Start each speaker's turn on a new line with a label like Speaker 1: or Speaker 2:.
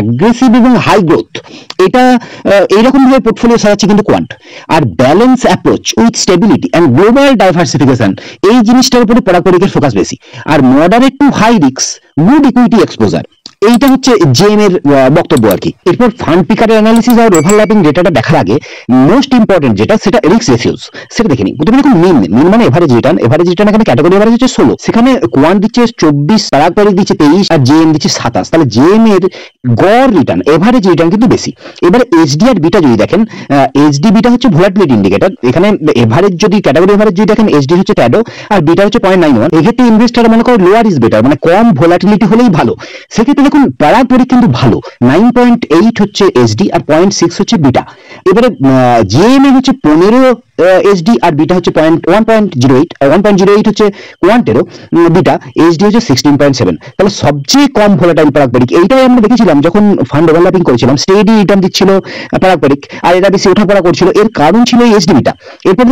Speaker 1: Aggressive এবং high growth, এটা এইরকম ভাবে পোর্টফোলিও সাজাচ্ছে কিন্তু কোয়ান্ট। আর balance approach with stability and global diversification, এই জিনিসটার উপরে পরাগপরিকের ফোকাস বেশি। আর moderate to high risk good equity exposure, এইটা হচ্ছে জেএম এর বক্তব্য আর কি। এরপর ফান্ড পিকারের অ্যানালিসিস আর ওভারল্যাপিং ডেটাটা দেখার আগে মোস্ট ইম্পর্টেন্ট যেটা, সেটা রিস্ক রেশিওস, সেটা দেখে নিই। প্রথমে দেখুন মিন মানে এভারেজ রিটার্ন। এভারেজ রিটার্ন এখানে ক্যাটাগরি এভারেজ হচ্ছে 16, সেখানে কোয়ান্ট দিচ্ছে 24, পারাগপরিক দিচ্ছে 23 আর জেএম দিচ্ছে 27। তাহলে জেএম এর গড় রিটার্ন, এভারেজ রিটার্ন কিন্তু বেশি। এবারে এইচডি আর বিটা যদি দেখেন, এইচডি বিটা হচ্ছে ভোলাটিলিটি ইন্ডিকেটর। এখানে এভারেজ যদি ক্যাটাগরি এভারেজ যদি দেখেন, এইচডি হচ্ছে ট্যাডো আর বিটা হচ্ছে 0.91। এক্ষেত্রে ইনভেস্টার মনে করে লোয়ার ইজ বেটার, মানে কম ভোলাটিলিটি হলেই ভালো। সেক্ষেত্রে দেখুন পারাগপরিক কিন্তু ভালো, 9.8 হচ্ছে এইচডি আর 0.6 হচ্ছে বিটা। এবারে জেএম এর হচ্ছে 15 এইচডি আর বিটা হচ্ছে 1.08 হচ্ছে কোয়ান্টেরও বিটা, এইচডি হচ্ছে 16.7। তাহলে সবচেয়ে কম ভোলাটাইল পারাগপরিক। এইটাই আমরা দেখেছিলাম যখন ফান্ড ডেভেলপিং করেছিলাম, স্টেডি রিটার্ন দিচ্ছিল পারাগপরিক, আর এরা বেশি ওঠাপড়া করছিল। এর কারণ ছিল এইচডি বিটা। এরপর